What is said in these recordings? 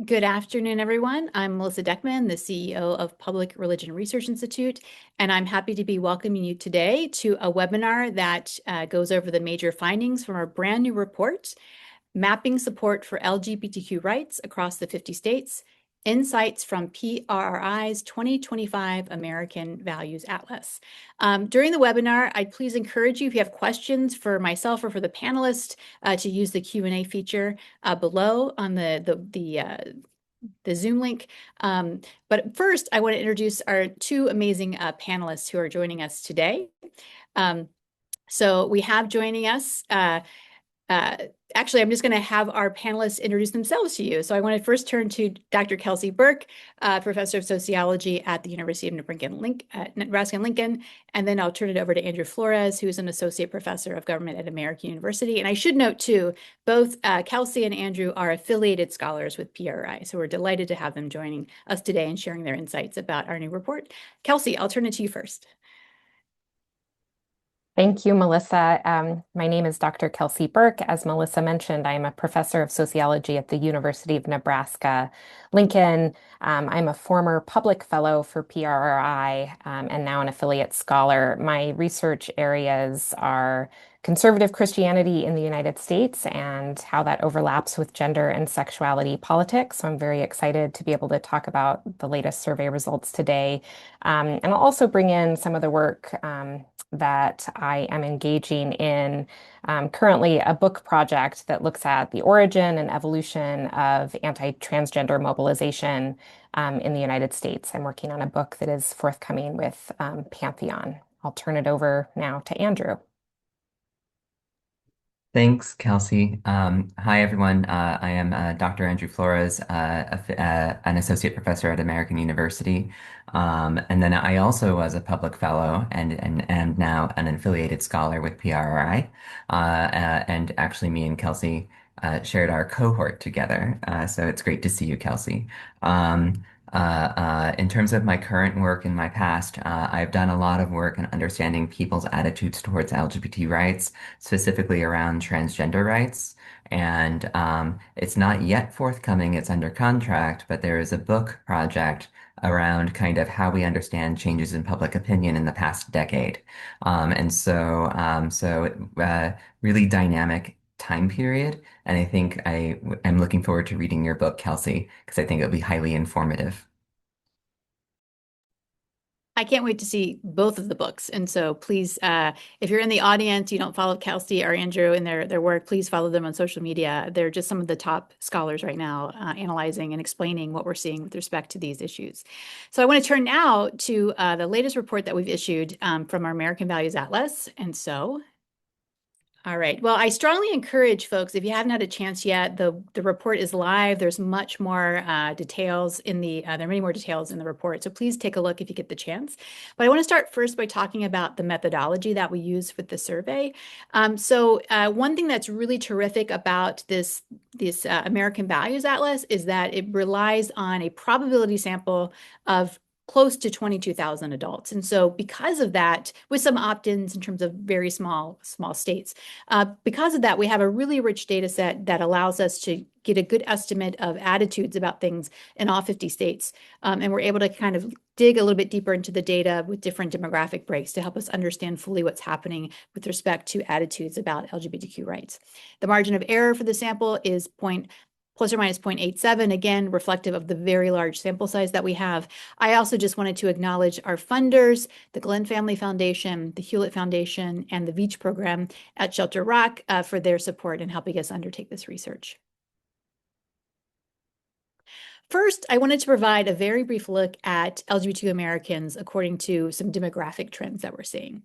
Good afternoon, everyone. I'm Melissa Deckman, the CEO of Public Religion Research Institute, and I'm happy to be welcoming you today to a webinar that goes over the major findings from our brand new report, Mapping Support for LGBTQ Rights Across the 50 States, Insights from PRRI's 2025 American Values Atlas. During the webinar, I'd please encourage you, if you have questions for myself or for the panelists, to use the Q&A feature below on the Zoom link. But first, I want to introduce our two amazing panelists who are joining us today. So we have joining us uh, actually, I'm just going to have our panelists introduce themselves to you. So I want to first turn to Dr. Kelsey Burke, professor of sociology at the University of Nebraska and Lincoln. And then I'll turn it over to Andrew Flores, who's an associate professor of government at American University. And I should note, too, both Kelsey and Andrew are affiliated scholars with PRRI. So we're delighted to have them joining us today and sharing their insights about our new report. Kelsey, I'll turn it to you first. Thank you, Melissa. My name is Dr. Kelsey Burke. As Melissa mentioned, I'm a professor of sociology at the University of Nebraska, Lincoln. I'm a former public fellow for PRRI and now an affiliate scholar. My research areas are conservative Christianity in the United States and how that overlaps with gender and sexuality politics. So I'm very excited to be able to talk about the latest survey results today. And I'll also bring in some of the work that I am engaging in currently, a book project that looks at the origin and evolution of anti-transgender mobilization in the United States. I'm working on a book that is forthcoming with Pantheon. I'll turn it over now to Andrew. Thanks, Kelsey. Hi, everyone. I am Dr. Andrew Flores, an associate professor at American University. And then I also was a public fellow and now an affiliated scholar with PRRI. And actually, me and Kelsey shared our cohort together. So it's great to see you, Kelsey. In terms of my current work and my past, I've done a lot of work in understanding people's attitudes towards LGBT rights, specifically around transgender rights. And it's not yet forthcoming, it's under contract, but there is a book project around kind of how we understand changes in public opinion in the past decade. Really dynamic time period. And I think I'm looking forward to reading your book, Kelsey, because I think it'll be highly informative. I can't wait to see both of the books. And so please, if you're in the audience, you don't follow Kelsey or Andrew in their work, please follow them on social media. They're just some of the top scholars right now analyzing and explaining what we're seeing with respect to these issues. So I want to turn now to the latest report that we've issued from our American Values Atlas. And so all right. Well, I strongly encourage folks, if you haven't had a chance yet, the report is live. There's much more details in there are many more details in the report. So please take a look if you get the chance. But I want to start first by talking about the methodology that we use with the survey. One thing that's really terrific about this American Values Atlas is that it relies on a probability sample of close to 22,000 adults. And so because of that, with some opt-ins in terms of very small states, because of that, we have a really rich data set that allows us to get a good estimate of attitudes about things in all 50 states. And we're able to kind of dig a little bit deeper into the data with different demographic breaks to help us understand fully what's happening with respect to attitudes about LGBTQ rights. The margin of error for the sample is plus or minus 0.87, again, reflective of the very large sample size that we have. I also just wanted to acknowledge our funders, the Glenn Family Foundation, the Hewlett Foundation, and the VEACH program at Shelter Rock for their support in helping us undertake this research. First, I wanted to provide a very brief look at LGBTQ Americans according to some demographic trends that we're seeing.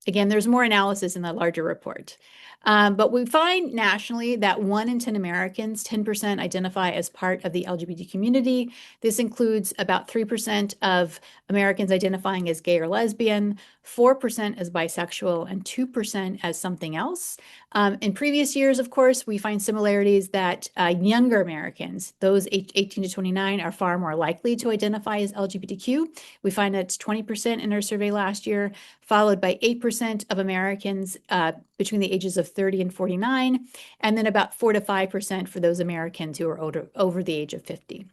Again, there's more analysis in the larger report. But we find nationally that 1 in 10 Americans, 10% identify as part of the LGBT community. This includes about 3% of Americans identifying as gay or lesbian, 4% as bisexual, and 2% as something else. In previous years, of course, we find similarities that younger Americans, those 18 to 29, are far more likely to identify as LGBTQ. We find that's 20% in our survey last year, followed by 8% of Americans between the ages of 30 and 49, and then about 4 to 5% for those Americans who are over the age of 50.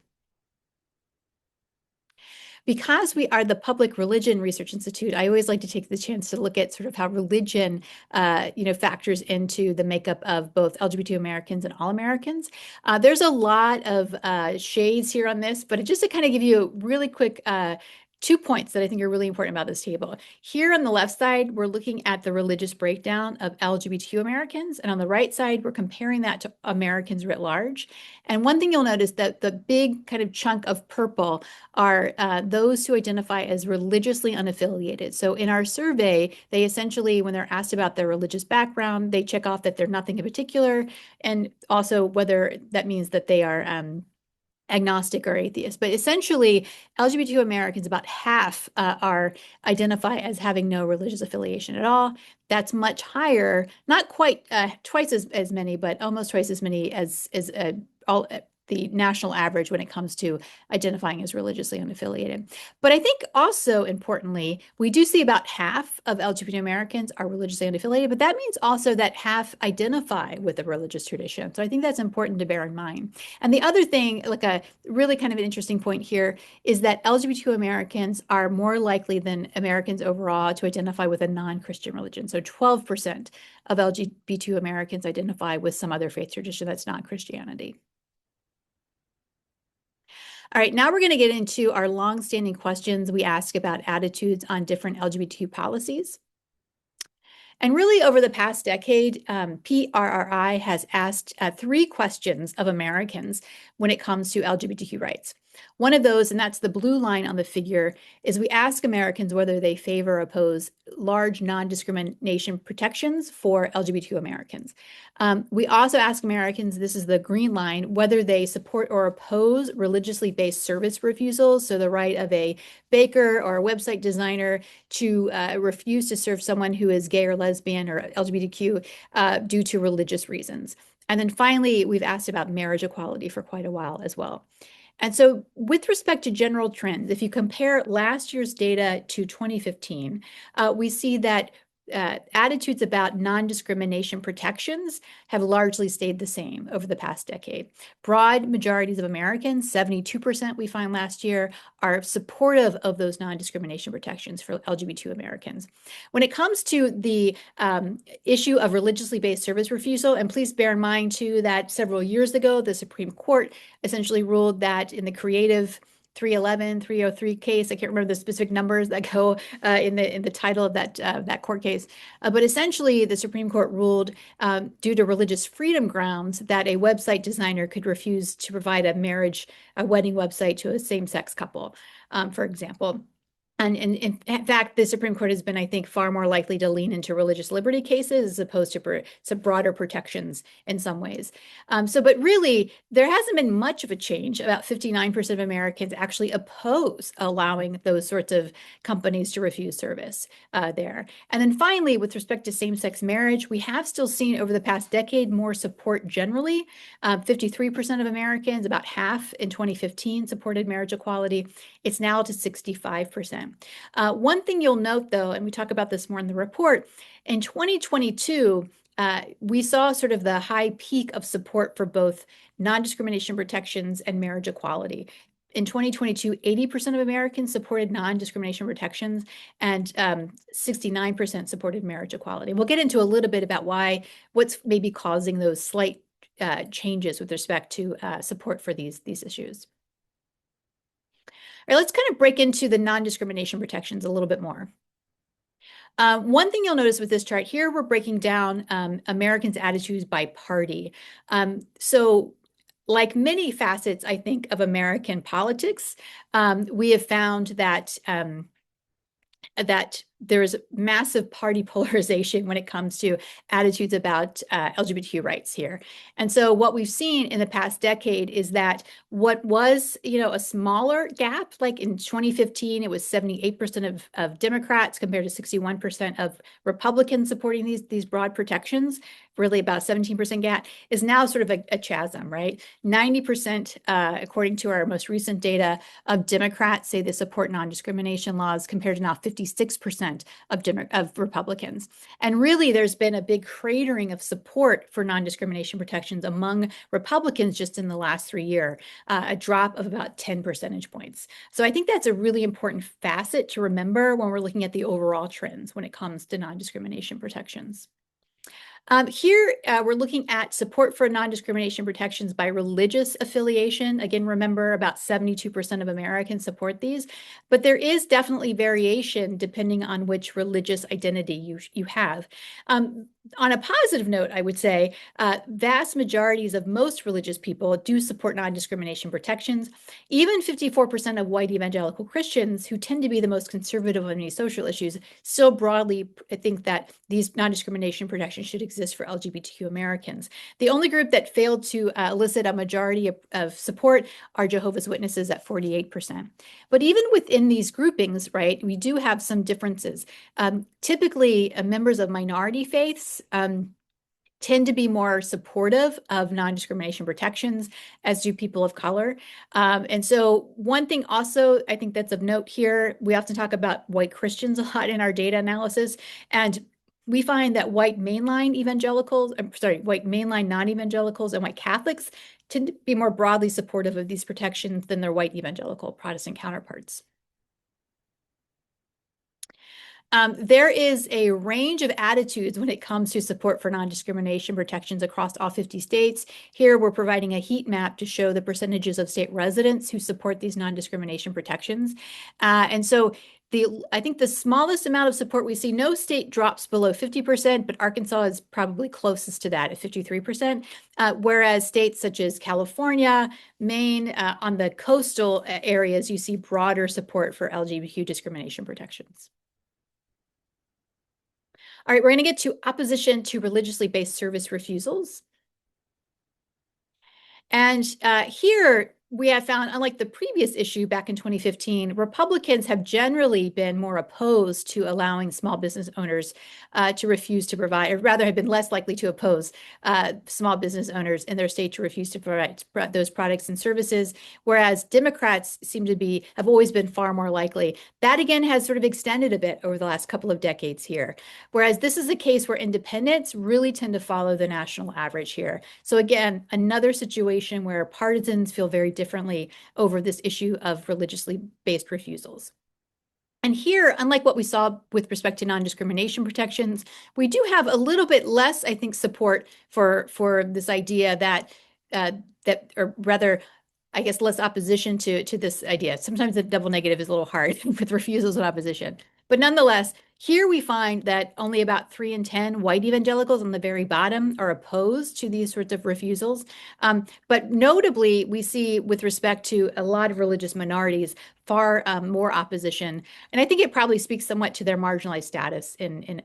Because we are the Public Religion Research Institute, I always like to take the chance to look at sort of how religion, factors into the makeup of both LGBT Americans and all Americans. There's a lot of shades here on this, but just to kind of give you a really quick 2 points that I think are really important about this table. Here on the left side, we're looking at the religious breakdown of LGBTQ Americans, and on the right side, we're comparing that to Americans writ large. And one thing you'll notice that the big kind of chunk of purple are those who identify as religiously unaffiliated. So in our survey, they essentially, when they're asked about their religious background, they check off that they're nothing in particular, and also whether that means that they are agnostic or atheist. But essentially, LGBTQ Americans, about half are identify as having no religious affiliation at all. That's much higher, not quite twice as many, but almost twice as many as all the national average when it comes to identifying as religiously unaffiliated. But I think also importantly, we do see about half of LGBT Americans are religiously unaffiliated, but that means also that half identify with a religious tradition. So I think that's important to bear in mind. And the other thing, like a really kind of an interesting point here, is that LGBTQ Americans are more likely than Americans overall to identify with a non-Christian religion. So 12% of LGBTQ Americans identify with some other faith tradition that's not Christianity. All right, now we're going to get into our long-standing questions we ask about attitudes on different LGBTQ policies. And really, over the past decade, PRRI has asked 3 questions of Americans when it comes to LGBTQ rights. One of those, and that's the blue line on the figure, is we ask Americans whether they favor or oppose large non-discrimination protections for LGBTQ Americans. We also ask Americans, this is the green line, whether they support or oppose religiously based service refusals, so the right of a baker or a website designer to refuse to serve someone who is gay or lesbian or LGBTQ due to religious reasons. And then finally, we've asked about marriage equality for quite a while as well. And so with respect to general trends, if you compare last year's data to 2015, we see that attitudes about non-discrimination protections have largely stayed the same over the past decade. Broad majorities of Americans, 72% we find last year, are supportive of those non-discrimination protections for LGBTQ Americans. When it comes to the issue of religiously based service refusal, and please bear in mind too that several years ago, the Supreme Court essentially ruled that in the creative 311, 303 case. I can't remember the specific numbers that go in the title of that court case. But essentially, the Supreme Court ruled due to religious freedom grounds that a website designer could refuse to provide a wedding website to a same-sex couple, for example. And in fact, the Supreme Court has been, I think, far more likely to lean into religious liberty cases as opposed to some broader protections in some ways. But really, there hasn't been much of a change. About 59% of Americans actually oppose allowing those sorts of companies to refuse service there. And then finally, with respect to same-sex marriage, we have still seen over the past decade more support generally. 53% of Americans, about half in 2015, supported marriage equality. It's now to 65%. One thing you'll note, though, and we talk about this more in the report, in 2022, we saw sort of the high peak of support for both non-discrimination protections and marriage equality. In 2022, 80% of Americans supported non-discrimination protections and 69% supported marriage equality. We'll get into a little bit about what's maybe causing those slight changes with respect to support for these issues. All right, let's kind of break into the non-discrimination protections a little bit more. One thing you'll notice with this chart here, we're breaking down Americans' attitudes by party. So like many facets, I think, of American politics, we have found that that there's massive party polarization when it comes to attitudes about LGBTQ rights here. And so what we've seen in the past decade is that what was, a smaller gap, like in 2015, it was 78% of Democrats compared to 61% of Republicans supporting these broad protections, really about 17% gap, is now sort of a chasm, right? 90%, according to our most recent data, of Democrats say they support non-discrimination laws compared to now 56% of Republicans. And really, there's been a big cratering of support for non-discrimination protections among Republicans just in the last 3 years, a drop of about 10 percentage points. So I think that's a really important facet to remember when we're looking at the overall trends when it comes to non-discrimination protections. Here, we're looking at support for non-discrimination protections by religious affiliation. Again, remember, about 72% of Americans support these, but there is definitely variation depending on which religious identity you have. On a positive note, I would say vast majorities of most religious people do support non-discrimination protections. Even 54% of white evangelical Christians, who tend to be the most conservative on these social issues, still broadly think that these non-discrimination protections should exist for LGBTQ Americans. The only group that failed to elicit a majority of support are Jehovah's Witnesses at 48%. But even within these groupings, right, we do have some differences. Typically, members of minority faiths tend to be more supportive of non-discrimination protections, as do people of color. And so one thing also I think that's of note here, we often talk about white Christians a lot in our data analysis, and we find that white mainline non-evangelicals and white Catholics tend to be more broadly supportive of these protections than their white evangelical Protestant counterparts. There is a range of attitudes when it comes to support for non-discrimination protections across all 50 states. Here, we're providing a heat map to show the percentages of state residents who support these non-discrimination protections. And so I think the smallest amount of support we see, no state drops below 50%, but Arkansas is probably closest to that at 53%, whereas states such as California, Maine, on the coastal areas, you see broader support for LGBTQ discrimination protections. All right, we're going to get to opposition to religiously based service refusals. And here we have found, unlike the previous issue back in 2015, Republicans have generally been more opposed to allowing small business owners to refuse to provide, or rather have been less likely to oppose small business owners in their state to refuse to provide those products and services, whereas Democrats have always been far more likely. That again has sort of extended a bit over the last couple of decades here, whereas this is a case where independents really tend to follow the national average here. So again, another situation where partisans feel very differently over this issue of religiously based refusals. And here, unlike what we saw with respect to non-discrimination protections, we do have a little bit less, I think, support for this idea or rather, I guess, less opposition to this idea. Sometimes the double negative is a little hard with refusals and opposition. But nonetheless, here we find that only about 3 in 10 white evangelicals on the very bottom are opposed to these sorts of refusals. But notably, we see with respect to a lot of religious minorities, far more opposition. And I think it probably speaks somewhat to their marginalized status in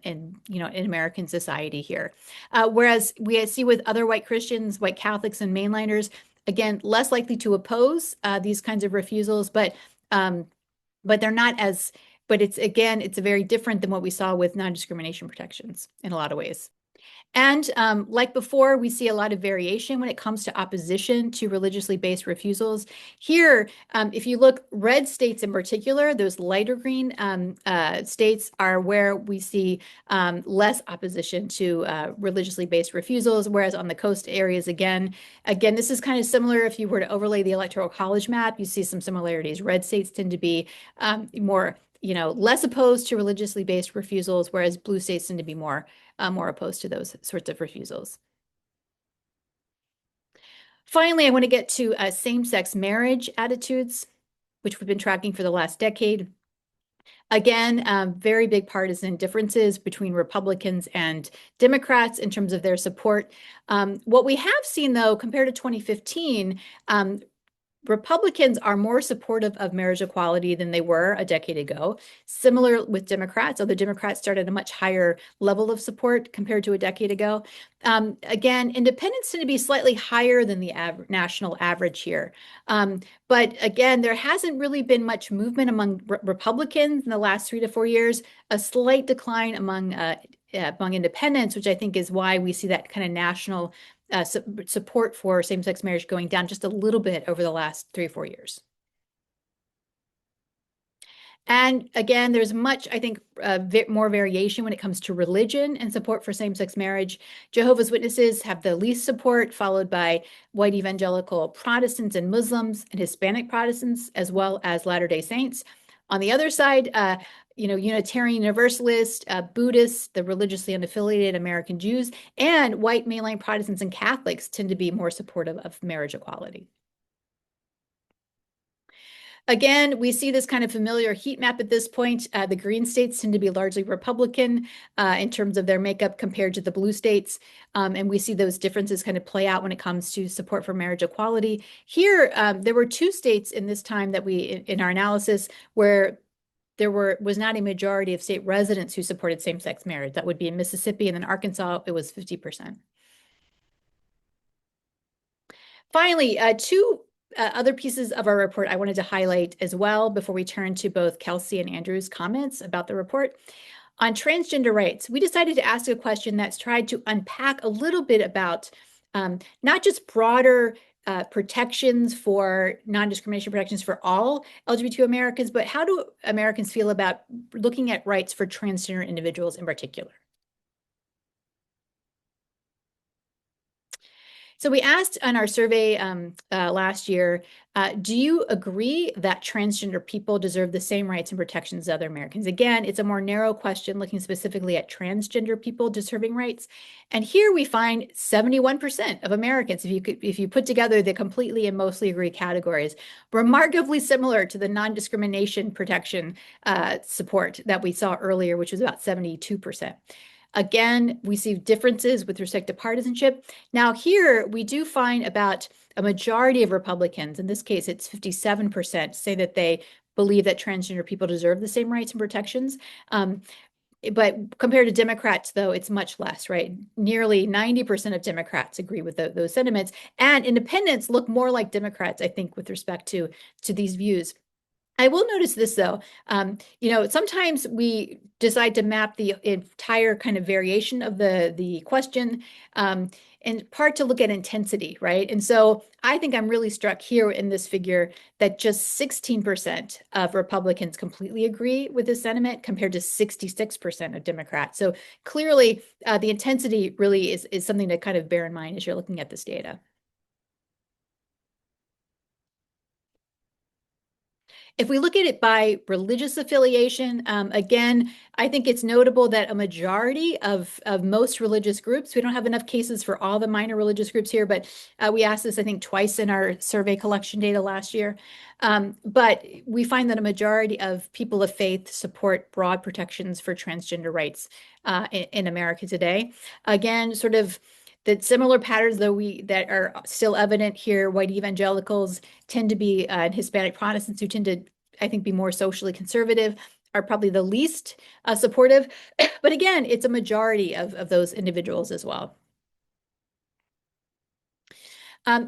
American society here. Whereas we see with other white Christians, white Catholics, and mainliners, again, less likely to oppose these kinds of refusals, but they're not as, but it's very different than what we saw with non-discrimination protections in a lot of ways. And like before, we see a lot of variation when it comes to opposition to religiously based refusals. Here, if you look, red states in particular, those lighter green states are where we see less opposition to religiously based refusals, whereas on the coast areas, again, this is kind of similar. If you were to overlay the Electoral College map, you see some similarities. Red states tend to be more less opposed to religiously based refusals, whereas blue states tend to be more opposed to those sorts of refusals. Finally, I want to get to same-sex marriage attitudes, which we've been tracking for the last decade. Again, very big partisan differences between Republicans and Democrats in terms of their support. What we have seen, though, compared to 2015, Republicans are more supportive of marriage equality than they were a decade ago. Similar with Democrats, although Democrats started at a much higher level of support compared to a decade ago. Again, independents tend to be slightly higher than the national average here. But again, there hasn't really been much movement among Republicans in the last 3 to 4 years, a slight decline among independents, which I think is why we see that kind of national support for same-sex marriage going down just a little bit over the last 3 or 4 years. And again, there's much, I think, more variation when it comes to religion and support for same-sex marriage. Jehovah's Witnesses have the least support, followed by white evangelical Protestants and Muslims and Hispanic Protestants, as well as Latter-day Saints. On the other side, Unitarian Universalists, Buddhists, the religiously unaffiliated American Jews, and white mainline Protestants and Catholics tend to be more supportive of marriage equality. Again, we see this kind of familiar heat map at this point. The green states tend to be largely Republican in terms of their makeup compared to the blue states. And we see those differences kind of play out when it comes to support for marriage equality. Here, there were 2 states in this time that in our analysis, where there was not a majority of state residents who supported same-sex marriage. That would be in Mississippi, and in Arkansas, it was 50%. Finally, 2 other pieces of our report I wanted to highlight as well before we turn to both Kelsey and Andrew's comments about the report. On transgender rights, we decided to ask a question that's tried to unpack a little bit about not just broader protections for non-discrimination protections for all LGBTQ Americans, but how do Americans feel about looking at rights for transgender individuals in particular? So we asked on our survey last year, do you agree that transgender people deserve the same rights and protections as other Americans? Again, it's a more narrow question looking specifically at transgender people deserving rights. And here we find 71% of Americans, if you put together the completely and mostly agree categories, remarkably similar to the non-discrimination protection support that we saw earlier, which was about 72%. Again, we see differences with respect to partisanship. Now here, we do find about a majority of Republicans, in this case, it's 57%, say that they believe that transgender people deserve the same rights and protections. But compared to Democrats, though, it's much less, right? Nearly 90% of Democrats agree with those sentiments. And independents look more like Democrats, I think, with respect to these views. I will notice this, though. Sometimes we decide to map the entire kind of variation of the question, in part to look at intensity, right? And so I think I'm really struck here in this figure that just 16% of Republicans completely agree with this sentiment compared to 66% of Democrats. So clearly, the intensity really is something to kind of bear in mind as you're looking at this data. If we look at it by religious affiliation, again, I think it's notable that a majority of most religious groups, we don't have enough cases for all the minor religious groups here, but we asked this, I think, twice in our survey collection data last year. But we find that a majority of people of faith support broad protections for transgender rights in America today. Again, sort of the similar patterns, though, that are still evident here. White evangelicals tend to be, and Hispanic Protestants, who tend to, I think, be more socially conservative, are probably the least supportive. But again, it's a majority of those individuals as well.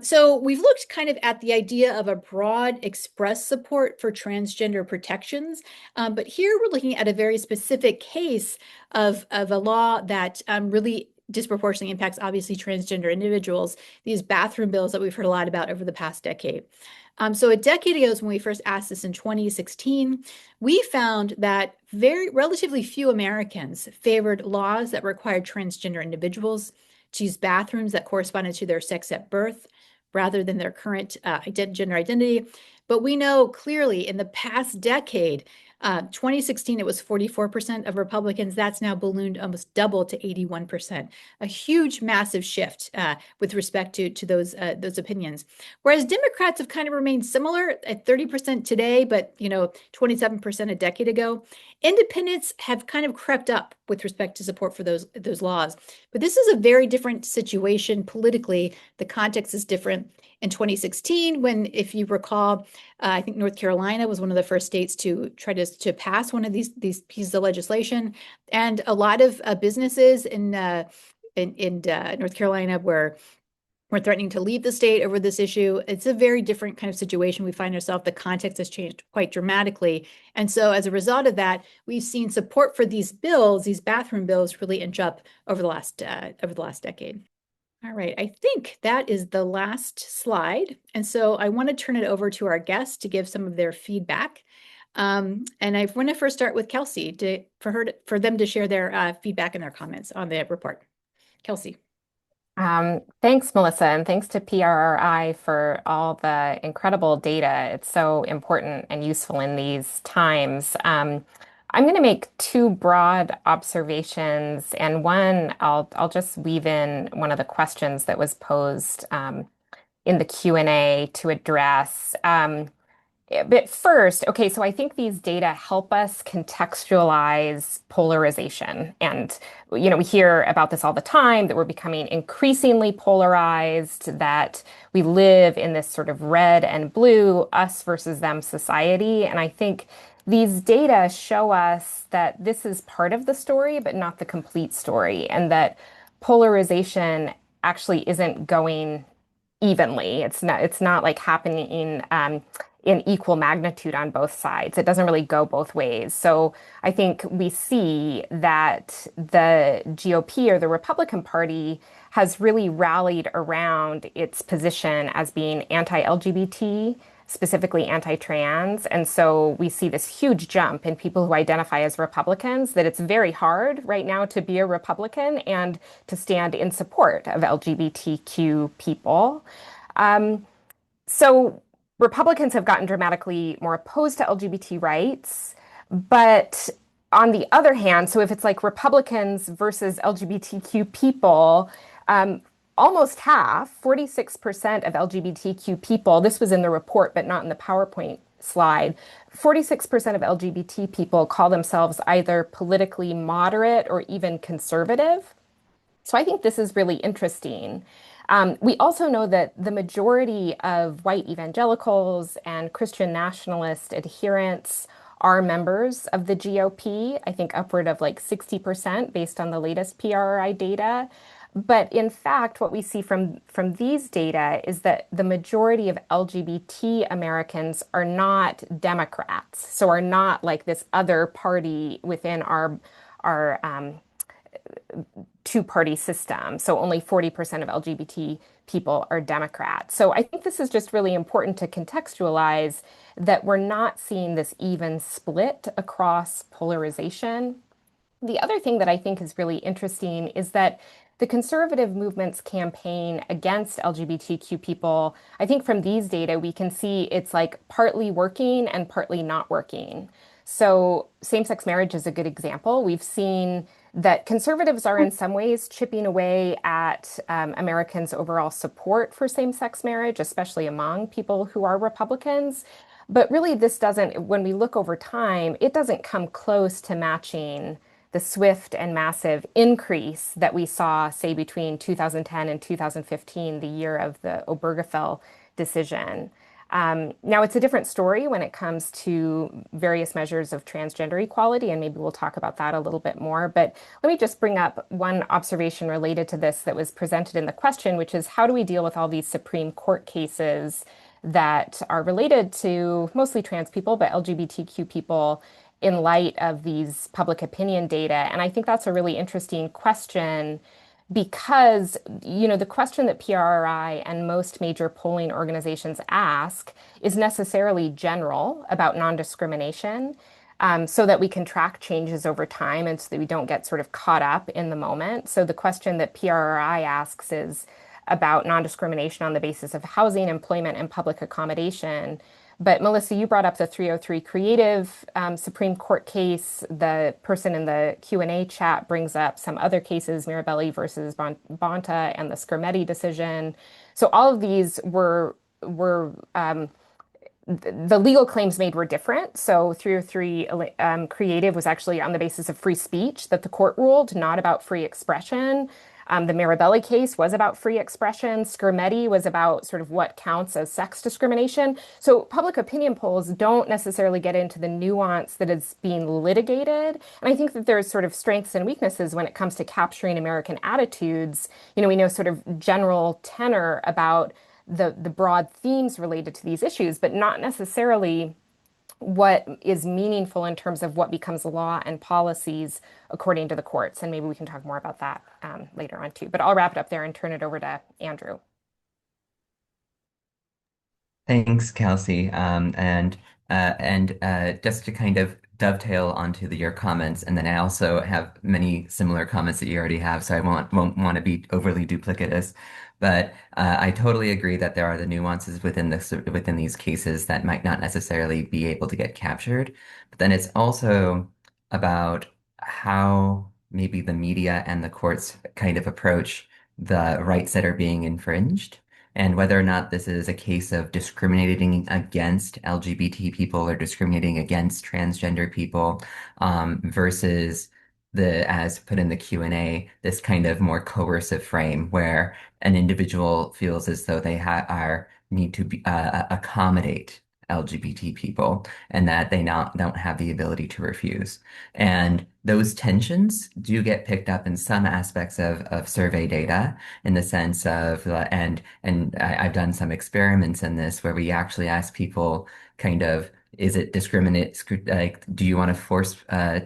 So we've looked kind of at the idea of a broad express support for transgender protections, but here we're looking at a very specific case of a law that really disproportionately impacts, obviously, transgender individuals, these bathroom bills that we've heard a lot about over the past decade. So a decade ago is when we first asked this in 2016, we found that relatively few Americans favored laws that required transgender individuals to use bathrooms that corresponded to their sex at birth rather than their current gender identity. But we know clearly in the past decade, 2016, it was 44% of Republicans. That's now ballooned almost double to 81%. A huge, massive shift with respect to those opinions. Whereas Democrats have kind of remained similar at 30% today, but 27% a decade ago. Independents have kind of crept up with respect to support for those laws. But this is a very different situation politically. The context is different. In 2016, when, if you recall, I think North Carolina was one of the first states to try to pass one of these pieces of legislation, and a lot of businesses in North Carolina were threatening to leave the state over this issue. It's a very different kind of situation we find ourselves. The context has changed quite dramatically. And so as a result of that, we've seen support for these bills, these bathroom bills, really inch up over the last decade. All right, I think that is the last slide. And so I want to turn it over to our guests to give some of their feedback. And I want to first start with Kelsey for them to share their feedback and their comments on the report. Kelsey. Thanks, Melissa, and thanks to PRRI for all the incredible data. It's so important and useful in these times. I'm going to make two broad observations, and one I'll just weave in one of the questions that was posed in the Q&A to address. But first, okay, so I think these data help us contextualize polarization. And, you know, we hear about this all the time, that we're becoming increasingly polarized, that we live in this sort of red and blue, us versus them society. And I think these data show us that this is part of the story, but not the complete story, and that polarization actually isn't going evenly. It's not like happening in equal magnitude on both sides. It doesn't really go both ways. So I think we see that the GOP, or the Republican Party, has really rallied around its position as being anti-LGBT, specifically anti-trans. And so we see this huge jump in people who identify as Republicans, that it's very hard right now to be a Republican and to stand in support of LGBTQ people. So Republicans have gotten dramatically more opposed to LGBT rights, but on the other hand, so if it's like Republicans versus LGBTQ people, almost half, 46% of LGBTQ people, this was in the report, but not in the PowerPoint slide, 46% of LGBT people call themselves either politically moderate or even conservative. So I think this is really interesting. We also know that the majority of white evangelicals and Christian nationalist adherents are members of the GOP, I think upward of like 60% based on the latest PRRI data. But in fact, what we see from these data is that the majority of LGBT Americans are not Democrats, so are not like this other party within our two-party system. So only 40% of LGBT people are Democrats. So I think this is just really important to contextualize that we're not seeing this even split across polarization. The other thing that I think is really interesting is that the conservative movement's campaign against LGBTQ people, I think from these data, we can see it's like partly working and partly not working. So same-sex marriage is a good example. We've seen that conservatives are in some ways chipping away at Americans' overall support for same-sex marriage, especially among people who are Republicans. But really, this doesn't, when we look over time, it doesn't come close to matching the swift and massive increase that we saw, say, between 2010 and 2015, the year of the Obergefell decision. Now, it's a different story when it comes to various measures of transgender equality, and maybe we'll talk about that a little bit more. But let me just bring up one observation related to this that was presented in the question, which is how do we deal with all these Supreme Court cases that are related to mostly trans people, but LGBTQ people in light of these public opinion data? And I think that's a really interesting question because, you know, the question that PRRI and most major polling organizations ask is necessarily general about non-discrimination, so that we can track changes over time and so that we don't get sort of caught up in the moment. So the question that PRRI asks is about non-discrimination on the basis of housing, employment, and public accommodation. But Melissa, you brought up the 303 Creative Supreme Court case. The person in the Q&A chat brings up some other cases, Mirabelli versus Bonta and the Skermetti decision. So all of these were the legal claims made were different. So 303 creative was actually on the basis of free speech that the court ruled, not about free expression. The Mirabelli case was about free expression. Skermetti was about sort of what counts as sex discrimination. So public opinion polls don't necessarily get into the nuance that is being litigated. And I think that there's sort of strengths and weaknesses when it comes to capturing American attitudes. We know sort of general tenor about the broad themes related to these issues, but not necessarily what is meaningful in terms of what becomes law and policies according to the courts. And maybe we can talk more about that later on too. But I'll wrap it up there and turn it over to Andrew. Thanks, Kelsey. Just to kind of dovetail onto your comments, and then I also have many similar comments that you already have, so I won't want to be overly duplicitous. But I totally agree that there are the nuances within these cases that might not necessarily be able to get captured. But then it's also about how maybe the media and the courts kind of approach the rights that are being infringed and whether or not this is a case of discriminating against LGBT people or discriminating against transgender people, versus as put in the Q&A, this kind of more coercive frame where an individual feels as though they need to accommodate LGBT people and that they don't have the ability to refuse. And those tensions do get picked up in some aspects of survey data in the sense of I've done some experiments in this where we actually ask people kind of, is it like, do you want to force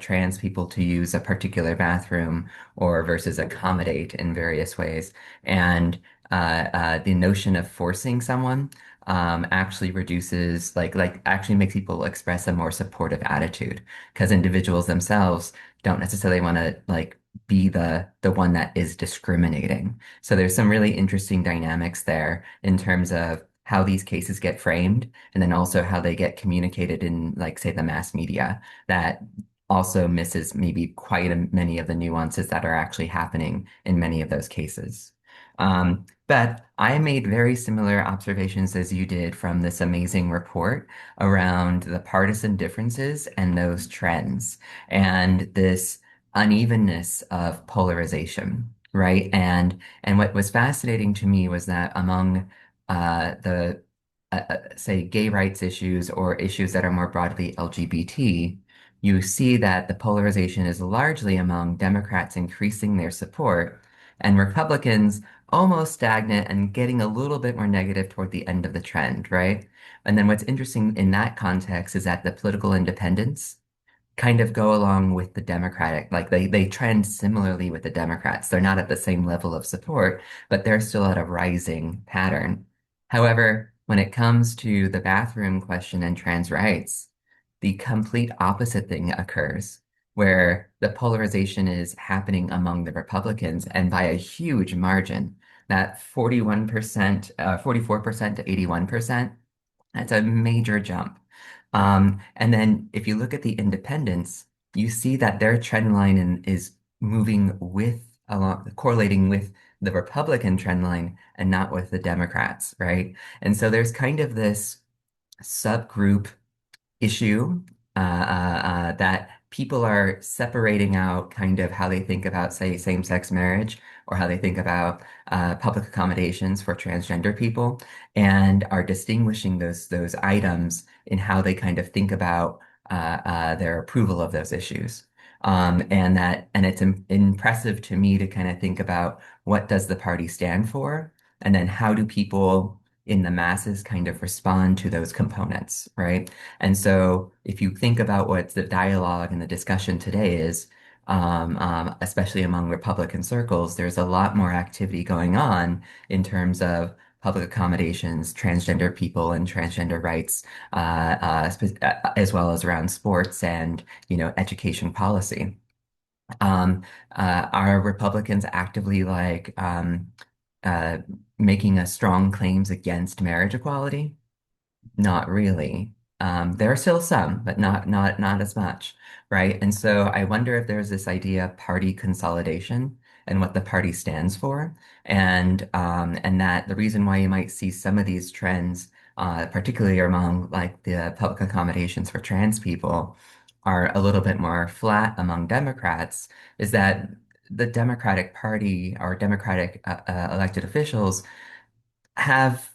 trans people to use a particular bathroom or versus accommodate in various ways? And the notion of forcing someone actually reduces actually makes people express a more supportive attitude because individuals themselves don't necessarily want to be the one that is discriminating. So there's some really interesting dynamics there in terms of how these cases get framed and then also how they get communicated in say the mass media that also misses maybe many of the nuances that are actually happening in many of those cases. But I made very similar observations as you did from this amazing report around the partisan differences and those trends and this unevenness of polarization, right? And what was fascinating to me was that among the say gay rights issues or issues that are more broadly LGBT, you see that the polarization is largely among Democrats increasing their support and Republicans almost stagnant and getting a little bit more negative toward the end of the trend, right? And then what's interesting in that context is that the political independents kind of go along with the Democratic, like they trend similarly with the Democrats. They're not at the same level of support, but they're still at a rising pattern. However, when it comes to the bathroom question and trans rights, the complete opposite thing occurs, where the polarization is happening among the Republicans and by a huge margin, that 41%, 44% to 81%. That's a major jump. And then if you look at the independents, you see that their trend line is moving correlating with the Republican trend line and not with the Democrats, right? And so there's kind of this subgroup issue that people are separating out kind of how they think about, say, same-sex marriage or how they think about public accommodations for transgender people and are distinguishing those items in how they kind of think about their approval of those issues. And it's impressive to me to kind of think about what does the party stand for, and then how do people in the masses kind of respond to those components, right? And so if you think about what the dialogue and the discussion today is, especially among Republican circles, there's a lot more activity going on in terms of public accommodations, transgender people and transgender rights, as well as around sports and, education policy. Are Republicans actively uh, making a strong claims against marriage equality? Not really. There are still some, but not as much, right? And so I wonder if there's this idea of party consolidation and what the party stands for, and that the reason why you might see some of these trends particularly among like the public accommodations for trans people, are a little bit more flat among Democrats, is that the Democratic Party or Democratic elected officials have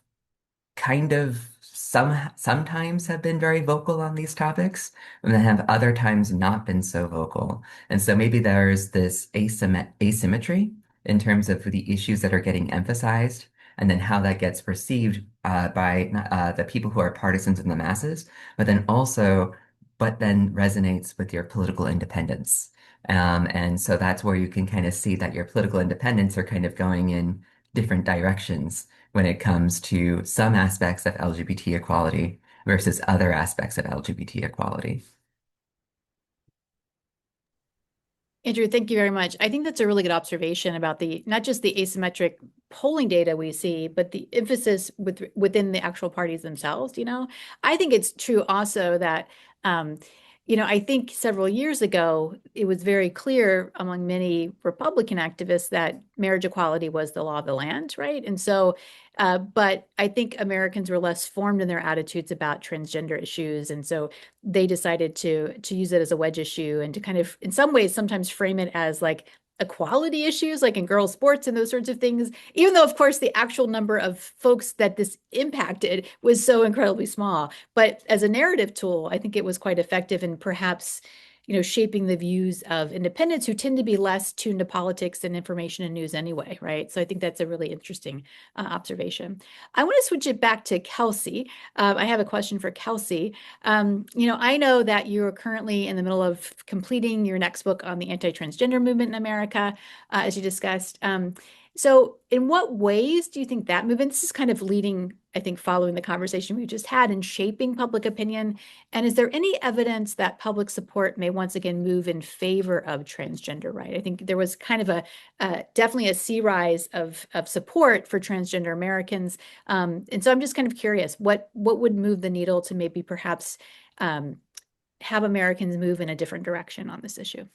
kind of sometimes have been very vocal on these topics and then have other times not been so vocal. And so maybe there's this asymmetry in terms of the issues that are getting emphasized and then how that gets perceived by the people who are partisans in the masses, but then also, but then resonates with your political independence. And so that's where you can kind of see that your political independents are kind of going in different directions when it comes to some aspects of LGBT equality versus other aspects of LGBT equality. Andrew, thank you very much. I think that's a really good observation about the not just the asymmetric polling data we see, but the emphasis within the actual parties themselves. I think it's true also that I think several years ago it was very clear among many Republican activists that marriage equality was the law of the land, right? And so but I think Americans were less formed in their attitudes about transgender issues. And so they decided to use it as a wedge issue and to kind of, in some ways, sometimes frame it as like equality issues, like in girls' sports and those sorts of things, even though, of course, the actual number of folks that this impacted was so incredibly small. But as a narrative tool, I think it was quite effective in perhaps shaping the views of independents who tend to be less tuned to politics and information and news anyway, right? So I think that's a really interesting observation. I want to switch it back to Kelsey. I have a question for Kelsey. I know that you're currently in the middle of completing your next book on the anti-transgender movement in America, as you discussed. So in what ways do you think that movement, this is kind of leading, I think, following the conversation we just had, in shaping public opinion? And is there any evidence that public support may once again move in favor of transgender right? I think there was kind of definitely a sea rise of support for transgender Americans. And so I'm just kind of curious, what would move the needle to maybe perhaps have Americans move in a different direction on this issue?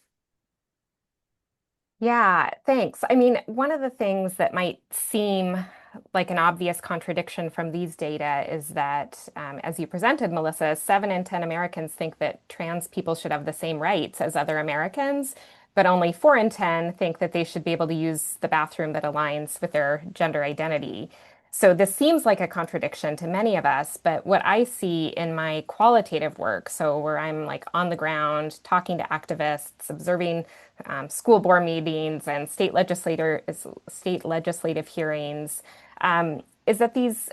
Yeah, thanks. I mean, one of the things that might seem like an obvious contradiction from these data is that, as you presented, Melissa, 7 in 10 Americans think that trans people should have the same rights as other Americans, but only 4 in 10 think that they should be able to use the bathroom that aligns with their gender identity. So this seems like a contradiction to many of us, but what I see in my qualitative work, so where I'm like on the ground talking to activists, observing school board meetings and state legislative hearings, is that these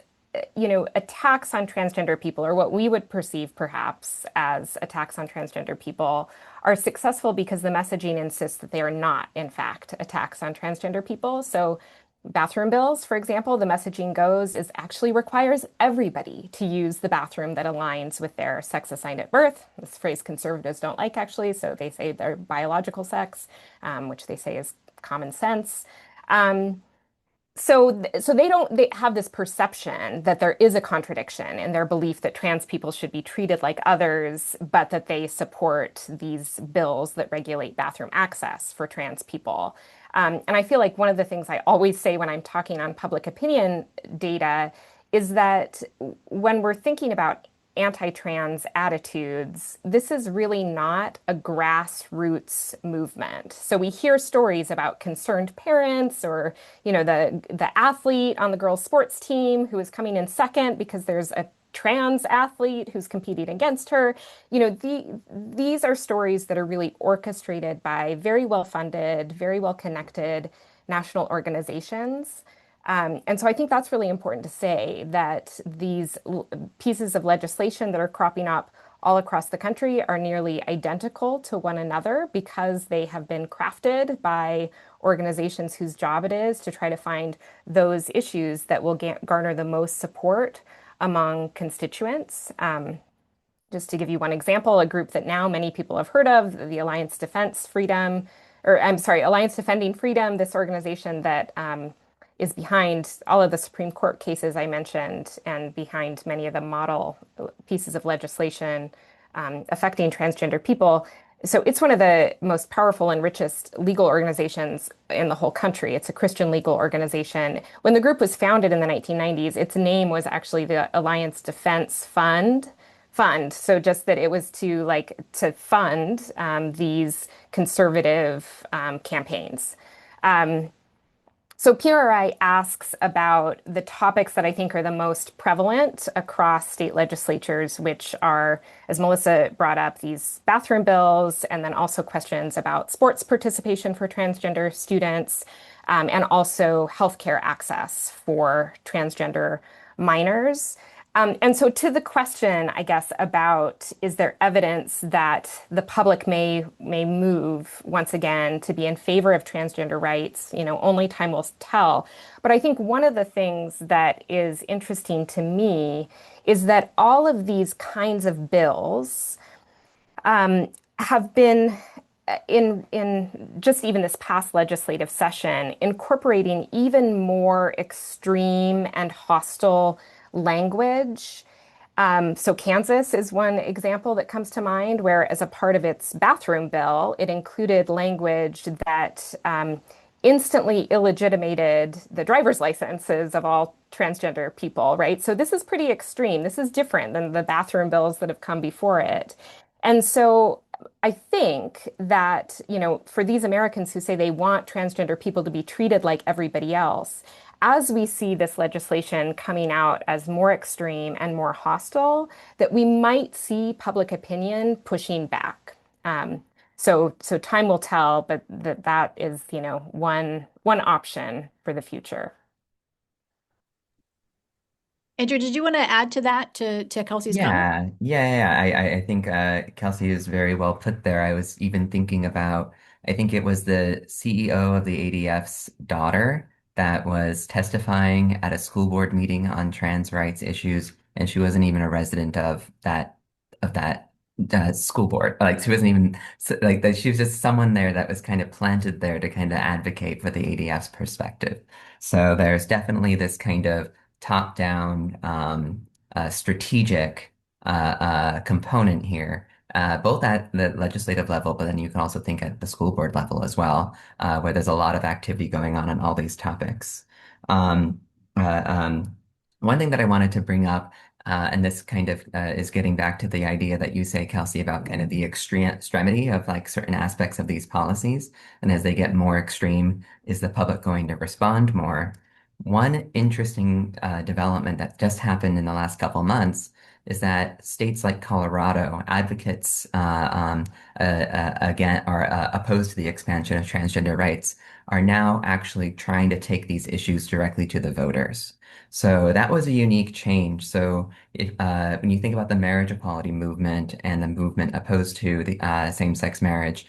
attacks on transgender people, or what we would perceive perhaps as attacks on transgender people, are successful because the messaging insists that they are not, in fact, attacks on transgender people. So bathroom bills, for example, the messaging goes is actually requires everybody to use the bathroom that aligns with their sex assigned at birth. This phrase conservatives don't like, actually, so they say their biological sex, which they say is common sense. So they have this perception that there is a contradiction in their belief that trans people should be treated like others, but that they support these bills that regulate bathroom access for trans people. And I feel like one of the things I always say when I'm talking on public opinion data is that when we're thinking about anti-trans attitudes, this is really not a grassroots movement. So we hear stories about concerned parents, or the athlete on the girls' sports team who is coming in second because there's a trans athlete who's competing against her. These are stories that are really orchestrated by very well-funded, very well-connected national organizations. And so I think that's really important to say, that these pieces of legislation that are cropping up all across the country are nearly identical to one another because they have been crafted by organizations whose job it is to try to find those issues that will garner the most support among constituents. Just to give you one example, a group that now many people have heard of, the Alliance Defending Freedom, this organization that is behind all of the Supreme Court cases I mentioned and behind many of the model pieces of legislation affecting transgender people. So it's one of the most powerful and richest legal organizations in the whole country. It's a Christian legal organization. When the group was founded in the 1990s, its name was actually the Alliance Defense Fund. So just that it was to fund these conservative campaigns. Um, so PRRI asks about the topics that I think are the most prevalent across state legislatures, which are, as Melissa brought up, these bathroom bills, and then also questions about sports participation for transgender students, and also healthcare access for transgender minors. And so to the question, I guess, about is there evidence that the public may move once again to be in favor of transgender rights, only time will tell. But I think one of the things that is interesting to me is that all of these kinds of bills have been in just even this past legislative session, incorporating even more extreme and hostile language. So Kansas is one example that comes to mind, where as a part of its bathroom bill, it included language that instantly illegitimated the driver's licenses of all transgender people, right? So this is pretty extreme. This is different than the bathroom bills that have come before it. And so I think that, for these Americans who say they want transgender people to be treated like everybody else, as we see this legislation coming out as more extreme and more hostile, that we might see public opinion pushing back. So time will tell, but that is, one option for the future. Andrew, did you want to add to that, to Kelsey's comment? I think Kelsey is very well put there. I was even thinking about, I think it was the CEO of the ADF's daughter that was testifying at a school board meeting on trans rights issues, and she wasn't even a resident of that school board. Like she wasn't even like that. She was just someone there that was kind of planted there to kind of advocate for the ADF's perspective. So there's definitely this kind of top-down strategic component here, both at the legislative level, but then you can also think at the school board level as well, where there's a lot of activity going on all these topics. Um, uh, um, One thing that I wanted to bring up, and this kind of is getting back to the idea that you say, Kelsey, about kind of the extremity of like certain aspects of these policies. And as they get more extreme, is the public going to respond more? One interesting development that just happened in the last couple months is that states like Colorado, advocates again are opposed to the expansion of transgender rights, are now actually trying to take these issues directly to the voters. So that was a unique change. So when you think about the marriage equality movement and the movement opposed to the same-sex marriage,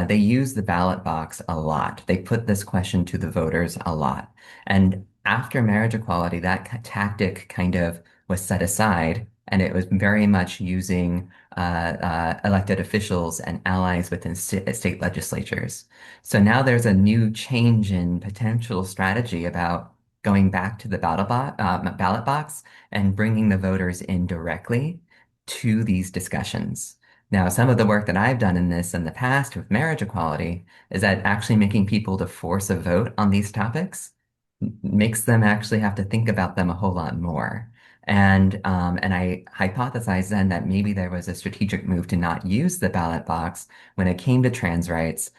they use the ballot box a lot. They put this question to the voters a lot. And after marriage equality, that tactic kind of was set aside, and it was very much using elected officials and allies within state legislatures. So now there's a new change in potential strategy about going back to the ballot box and bringing the voters in directly to these discussions. Now, some of the work that I've done in this in the past with marriage equality is that actually making people to force a vote on these topics makes them actually have to think about them a whole lot more. And I hypothesized then that maybe there was a strategic move to not use the ballot box when it came to trans rights,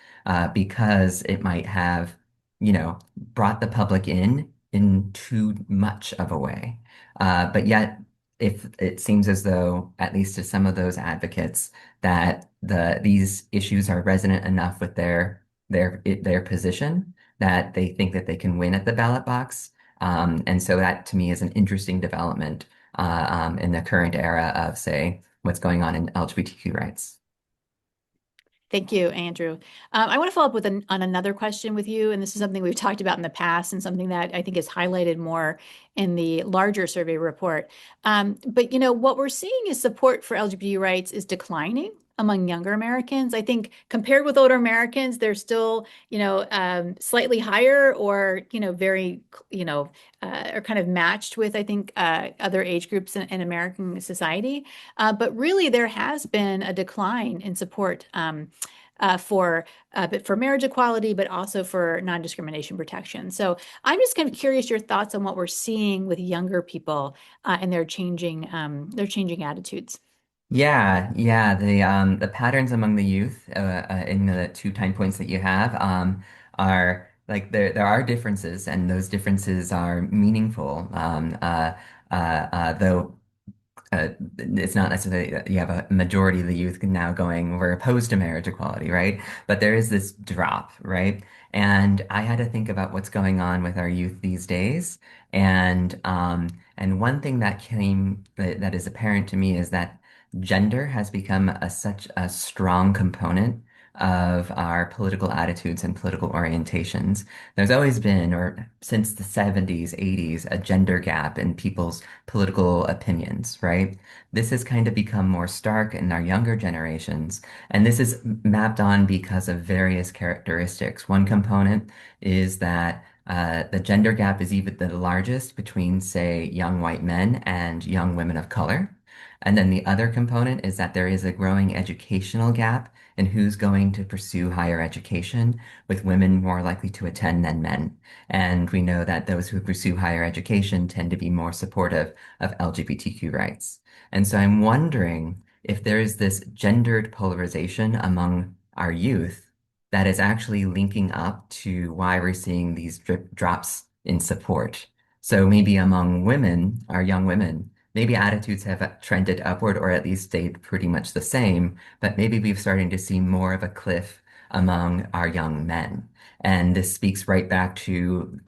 because it might have, brought the public in too much of a way. But yet, if it seems as though, at least to some of those advocates, that these issues are resonant enough with their position that they think that they can win at the ballot box. And so that to me is an interesting development in the current era of, say, what's going on in LGBTQ rights. Thank you, Andrew. I want to follow up on another question with you, and this is something we've talked about in the past and something that I think is highlighted more in the larger survey report. But what we're seeing is support for LGBT rights is declining among younger Americans. I think compared with older Americans, they're still, slightly higher or, very, are kind of matched with, I think, other age groups in American society. But really, there has been a decline in support but for marriage equality, but also for non-discrimination protection. So I'm just kind of curious your thoughts on what we're seeing with younger people and their changing attitudes. Yeah. The patterns among the youth in the two time points that you have are like there are differences, and those differences are meaningful. Though it's not necessarily that you have a majority of the youth now going, we're opposed to marriage equality, right? But there is this drop, right? And I had to think about what's going on with our youth these days. And one thing that is apparent to me is that gender has become such a strong component of our political attitudes and political orientations. There's always been, or since the 70s, 80s, a gender gap in people's political opinions, right? This has kind of become more stark in our younger generations, and this is mapped on because of various characteristics. One component is that the gender gap is even the largest between, say, young white men and young women of color. And then the other component is that there is a growing educational gap in who's going to pursue higher education, with women more likely to attend than men. And we know that those who pursue higher education tend to be more supportive of LGBTQ rights. And so I'm wondering if there is this gendered polarization among our youth that is actually linking up to why we're seeing these drops in support. So maybe among women, our young women, maybe attitudes have trended upward or at least stayed pretty much the same, but maybe we're starting to see more of a cliff among our young men. And this speaks right back to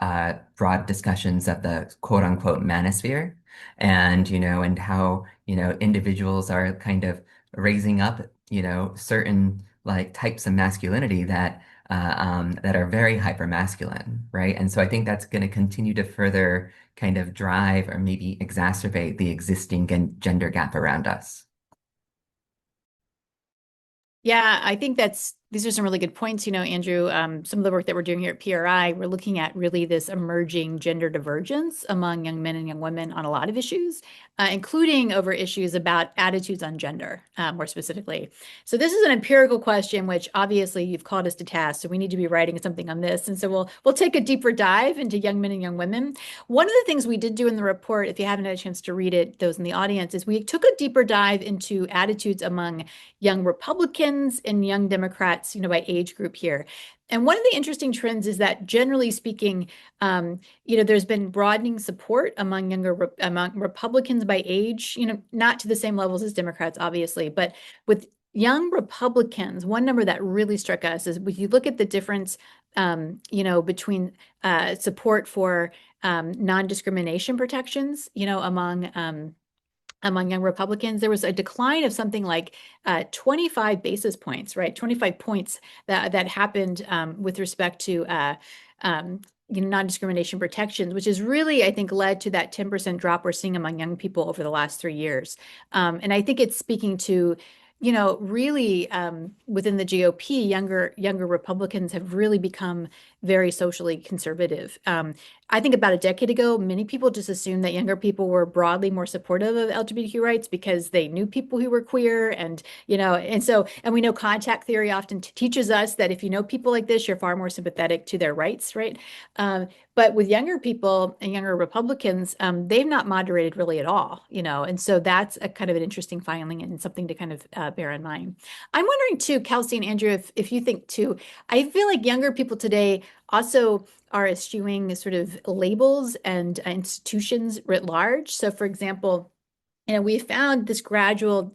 broad discussions of the quote unquote manosphere and how, individuals are kind of raising up, certain like types of masculinity that are very hypermasculine, right? And so I think that's going to continue to further kind of drive or maybe exacerbate the existing gender gap around us. Yeah, I think these are some really good points, Andrew. Some of the work that we're doing here at PRI, we're looking at really this emerging gender divergence among young men and young women on a lot of issues, including over issues about attitudes on gender, more specifically. So this is an empirical question, which obviously you've called us to task, so we need to be writing something on this. And so we'll take a deeper dive into young men and young women. One of the things we did do in the report, if you haven't had a chance to read it, those in the audience, is we took a deeper dive into attitudes among young Republicans and young Democrats, by age group here. And one of the interesting trends is that generally speaking, there's been broadening support among among Republicans by age, not to the same levels as Democrats, obviously, but with young Republicans, one number that really struck us is if you look at the difference, between support for non-discrimination protections, among young Republicans, there was a decline of something like 25 basis points, right? 25 points that happened with respect to non-discrimination protections, which has really, I think, led to that 10% drop we're seeing among young people over the last 3 years. And I think it's speaking to, really within the GOP, younger Republicans have really become very socially conservative. I think about a decade ago, many people just assumed that younger people were broadly more supportive of LGBTQ rights because they knew people who were queer. And we know contact theory often teaches us that if you know people like this, you're far more sympathetic to their rights, right? But with younger people and younger Republicans, they've not moderated really at all, and so that's a kind of an interesting finding and something to kind of bear in mind. I'm wondering too, Kelsey and Andrew, if you think too, I feel like younger people today also are eschewing sort of labels and institutions writ large. So, for example, we found this gradual,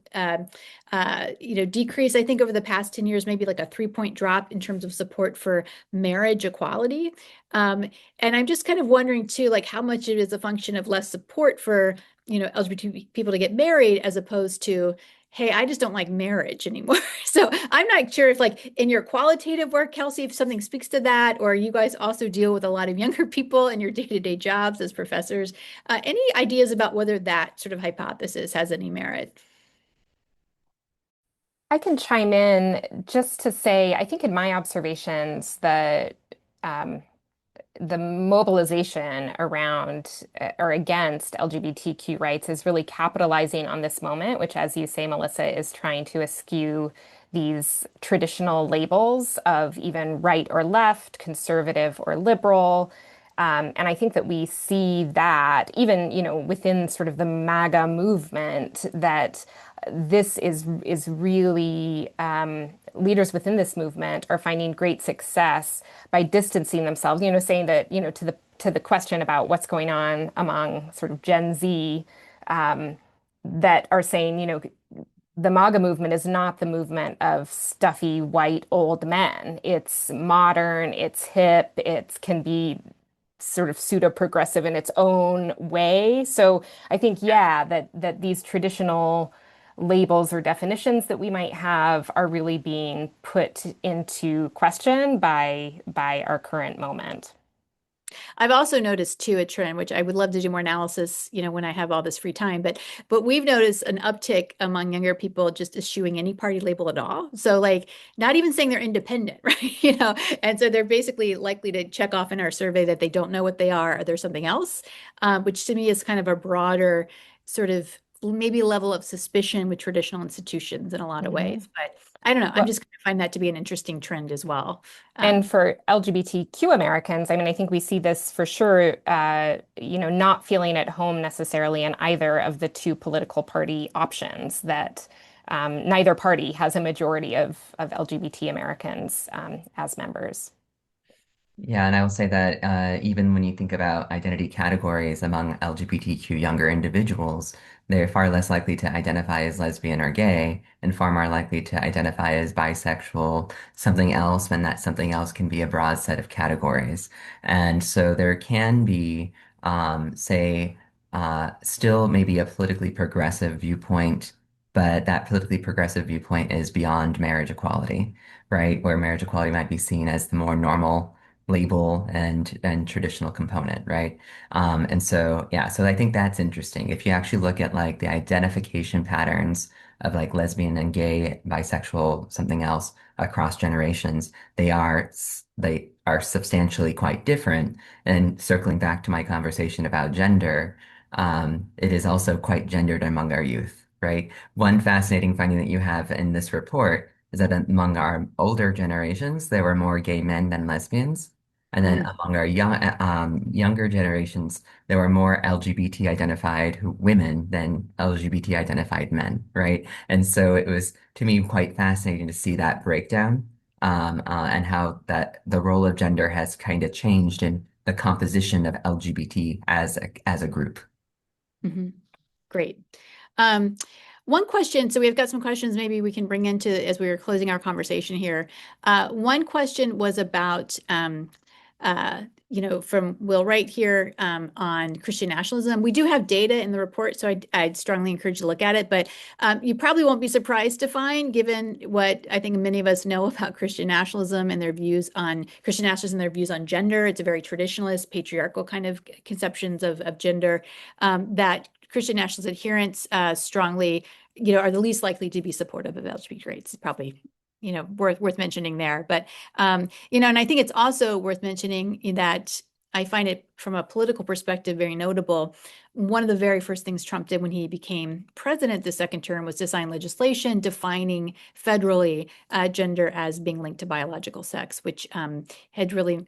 decrease, I think, over the past 10 years, maybe like a 3-point drop in terms of support for marriage equality. And I'm just kind of wondering too, like how much it is a function of less support for, LGBT people to get married as opposed to, hey, I just don't like marriage anymore. So I'm not sure if like in your qualitative work, Kelsey, if something speaks to that, or you guys also deal with a lot of younger people in your day-to-day jobs as professors. Any ideas about whether that sort of hypothesis has any merit? I can chime in just to say, I think in my observations, um, the mobilization around or against LGBTQ rights is really capitalizing on this moment, which, as you say, Melissa, is trying to eschew these traditional labels of even right or left, conservative or liberal. And I think that we see that even, within sort of the MAGA movement, that this is really leaders within this movement are finding great success by distancing themselves, saying that, to the question about what's going on among sort of Gen Z, that are saying, the MAGA movement is not the movement of stuffy white old men. It's modern, it's hip, it can be sort of pseudo progressive in its own way. So I think, yeah, that these traditional labels or definitions that we might have are really being put into question by our current moment. I've also noticed too a trend, which I would love to do more analysis, when I have all this free time, but we've noticed an uptick among younger people just eschewing any party label at all. So like not even saying they're independent, right? And so they're basically likely to check off in our survey that they don't know what they are or there's something else, which to me is kind of a broader sort of maybe level of suspicion with traditional institutions in a lot of Mhm. ways. But I don't know. I'm Well, just going to find that to be an interesting trend as well. and Um, for LGBTQ Americans, I mean, I think we see this for sure, not feeling at home necessarily in either of the two political party options, that neither party has a majority of LGBT Americans as members. Yeah, and I will say that even when you think about identity categories among LGBTQ younger individuals, they're far less likely to identify as lesbian or gay, and far more likely to identify as bisexual, something else, when that something else can be a broad set of categories. And so there can be, say, still maybe a politically progressive viewpoint, but that politically progressive viewpoint is beyond marriage equality, right? Where marriage equality might be seen as the more normal label and traditional component, right? And so yeah, so I think that's interesting. If you actually look at like the identification patterns of like lesbian and gay, bisexual, something else across generations, they are substantially quite different. And circling back to my conversation about gender, it is also quite gendered among our youth, right? One fascinating finding that you have in this report is that among our older generations, there were more gay men than lesbians. And then mm, among our younger generations, there were more LGBT identified women than LGBT identified men, right? And so it was, to me, quite fascinating to see that breakdown, and how that the role of gender has kind of changed in the composition of LGBT as a group. mhm. Great. Um, One question, so we've got some questions maybe we can bring into as we were closing our conversation here. One question was about, uh, from Will Wright here on Christian nationalism. We do have data in the report, so I'd strongly encourage you to look at it. But you probably won't be surprised to find, given what I think many of us know about Christian nationalism and their views on Christian nationalism and their views on gender. It's a very traditionalist, patriarchal kind of conceptions of gender, that Christian nationalist adherents strongly, are the least likely to be supportive of LGBT rights. It's probably, worth mentioning there. But and I think it's also worth mentioning that I find it from a political perspective very notable. One of the very first things Trump did when he became president the second term was to sign legislation defining federally gender as being linked to biological sex, which had really,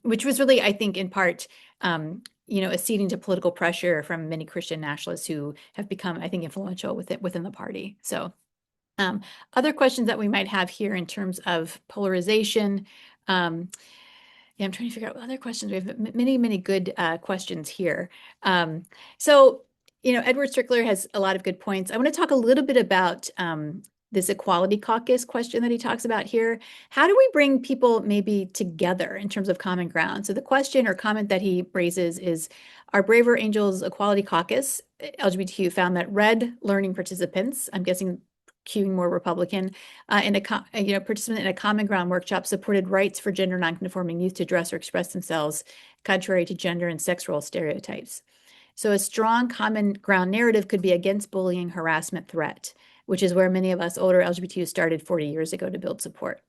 which was really, I think, in part, acceding to political pressure from many Christian nationalists who have become, I think, influential within the party. So, other questions that we might have here in terms of polarization. Yeah, I'm trying to figure out what other questions. We have many, many good questions here. So, Edward Strickler has a lot of good points. I want to talk a little bit about this equality caucus question that he talks about here. How do we bring people maybe together in terms of common ground? So the question or comment that he raises is, our Braver Angels Equality Caucus, LGBTQ, found that red learning participants, I'm guessing queuing more Republican, in participant in a common ground workshop supported rights for gender nonconforming youth to dress or express themselves contrary to gender and sex role stereotypes. So a strong common ground narrative could be against bullying, harassment, threat. which is where many of us older LGBTQ started 40 years ago to build support.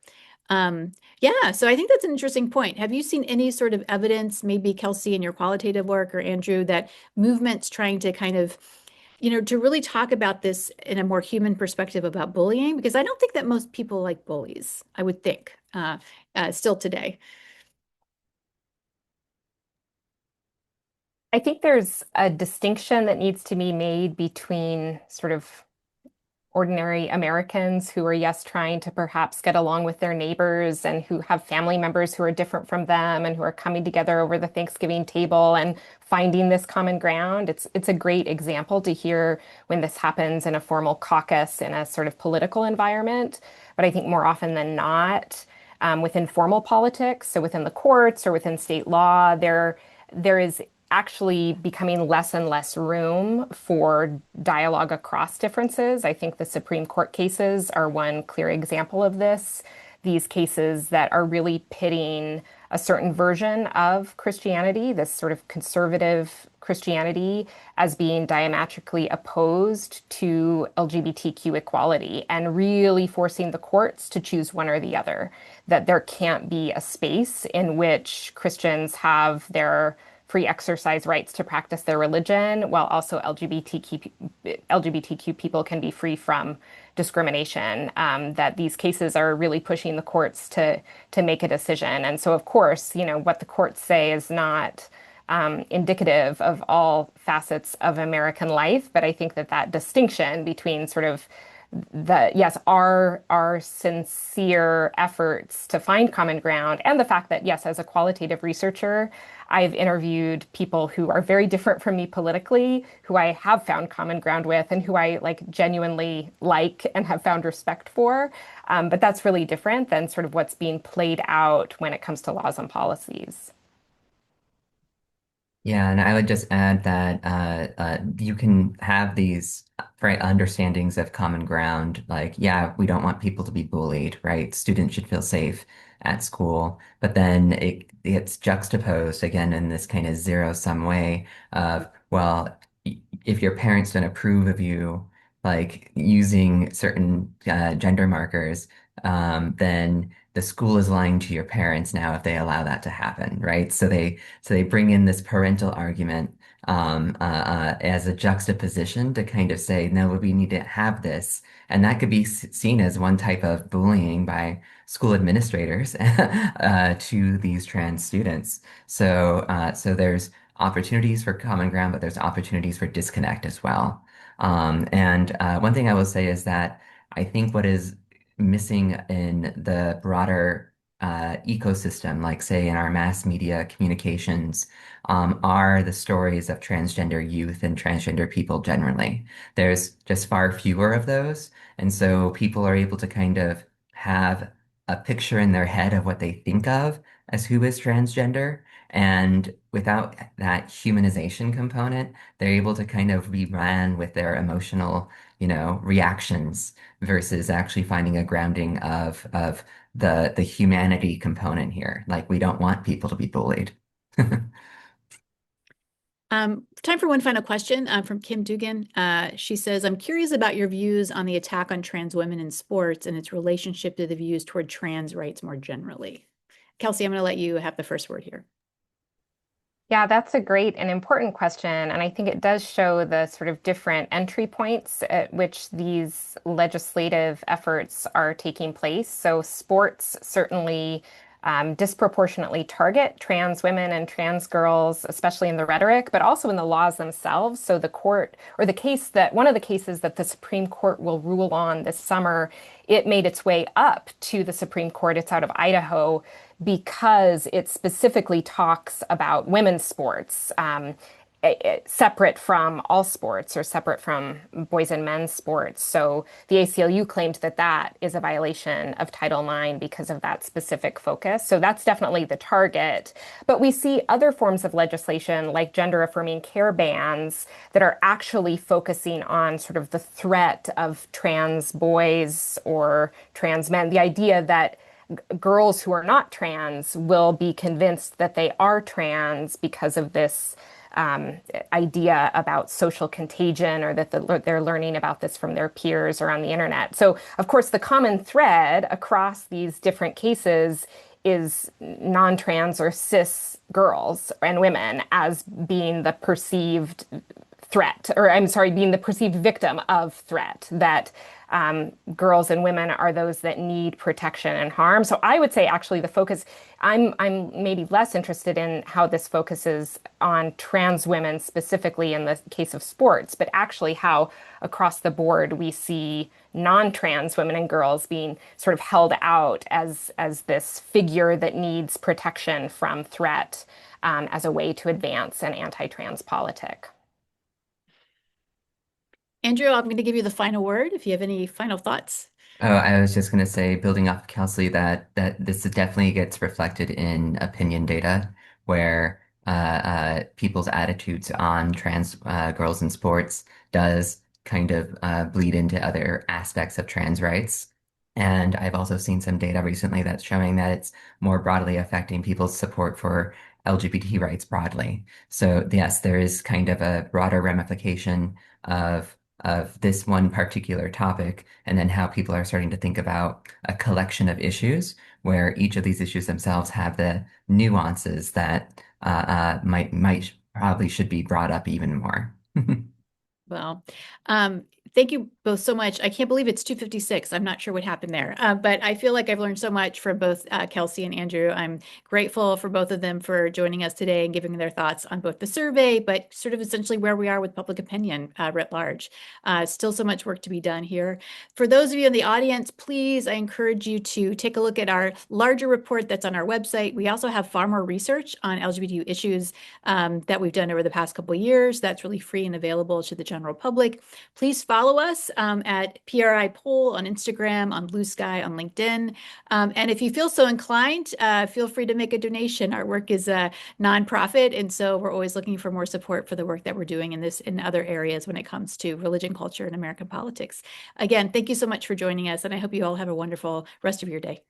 Yeah, so I think that's an interesting point. Have you seen any sort of evidence, maybe Kelsey in your qualitative work or Andrew, that movements trying to kind of, to really talk about this in a more human perspective about bullying? Because I don't think that most people like bullies, I would think, still today. I think there's a distinction that needs to be made between sort of ordinary Americans who are, yes, trying to perhaps get along with their neighbors and who have family members who are different from them and who are coming together over the Thanksgiving table and finding this common ground. It's a great example to hear when this happens in a formal caucus in a sort of political environment. But I think more often than not, within formal politics, so within the courts or within state law, there is actually becoming less and less room for dialogue across differences. I think the Supreme Court cases are one clear example of this. These cases that are really pitting a certain version of Christianity, this sort of conservative Christianity, as being diametrically opposed to LGBTQ equality and really forcing the courts to choose one or the other, that there can't be a space in which Christians have their free exercise rights to practice their religion, while also LGBTQ people can be free from discrimination. That these cases are really pushing the courts to make a decision. And so, of course, what the courts say is not indicative of all facets of American life. But I think that distinction between sort of yes, our sincere efforts to find common ground and the fact that, yes, as a qualitative researcher, I've interviewed people who are very different from me politically, who I have found common ground with and who I genuinely like and have found respect for. But that's really different than sort of what's being played out when it comes to laws and policies. Yeah, and I would just add that you can have these right understandings of common ground, like, yeah, we don't want people to be bullied, right? Students should feel safe at school, but then it's juxtaposed again in this kind of zero-sum way of, well, if your parents don't approve of you, like using certain gender markers, then the school is lying to your parents now if they allow that to happen, right? So they bring in this parental argument as a juxtaposition to kind of say, no, we need to have this. And that could be seen as one type of bullying by school administrators to these trans students. So there's opportunities for common ground, but there's opportunities for disconnect as well. And one thing I will say is that I think what is missing in the broader ecosystem, like say in our mass media communications, are the stories of transgender youth and transgender people generally. There's just far fewer of those. And so people are able to kind of have a picture in their head of what they think of as who is transgender. And without that humanization component, they're able to kind of rerun with their emotional, reactions versus actually finding a grounding of the humanity component here. Like we don't want people to be bullied. Time for one final question from Kim Dugan. She says, I'm curious about your views on the attack on trans women in sports and its relationship to the views toward trans rights more generally. Kelsey, I'm going to let you have the first word here. Yeah, that's a great and important question. And I think it does show the sort of different entry points at which these legislative efforts are taking place. So sports certainly disproportionately target trans women and trans girls, especially in the rhetoric, but also in the laws themselves. So the court, or the case that one of the cases that the Supreme Court will rule on this summer, it made its way up to the Supreme Court. It's out of Idaho because it specifically talks about women's sports. Separate from all sports or separate from boys and men's sports. So the ACLU claimed that is a violation of Title IX because of that specific focus. So that's definitely the target. But we see other forms of legislation like gender affirming care bans that are actually focusing on sort of the threat of trans boys or trans men. The idea that girls who are not trans will be convinced that they are trans because of this idea about social contagion, or that they're learning about this from their peers or on the internet. So, of course, the common thread across these different cases is non-trans or cis girls and women as being the perceived threat, or I'm sorry, being the perceived victim of threat, that girls and women are those that need protection and harm. So I would say actually the focus, I'm maybe less interested in how this focuses on trans women specifically in the case of sports, but actually how across the board we see non-trans women and girls being sort of held out as this figure that needs protection from threat, as a way to advance an anti-trans politic. Andrew, I'm going to give you the final word if you have any final thoughts. Oh, I was just going to say, building off of Kelsey, that this definitely gets reflected in opinion data, where people's attitudes on trans girls in sports does kind of bleed into other aspects of trans rights. And I've also seen some data recently that's showing that it's more broadly affecting people's support for LGBT rights broadly. So yes, there is kind of a broader ramification of this one particular topic, and then how people are starting to think about a collection of issues where each of these issues themselves have the nuances that might probably should be brought up even more. Well, thank you both so much. I can't believe it's 2:56. I'm not sure what happened there, but I feel like I've learned so much from both Kelsey and Andrew. I'm grateful for both of them for joining us today and giving their thoughts on both the survey, but sort of essentially where we are with public opinion writ large. Still so much work to be done here. For those of you in the audience, please, I encourage you to take a look at our larger report that's on our website. We also have far more research on LGBTQ issues that we've done over the past couple of years. That's really free and available to the general public. Please follow us at PRI Poll on Instagram, on Blue Sky, on LinkedIn. And if you feel so inclined, feel free to make a donation. Our work is a nonprofit, and so we're always looking for more support for the work that we're doing in other areas when it comes to religion, culture, and American politics. Again, thank you so much for joining us, and I hope you all have a wonderful rest of your day.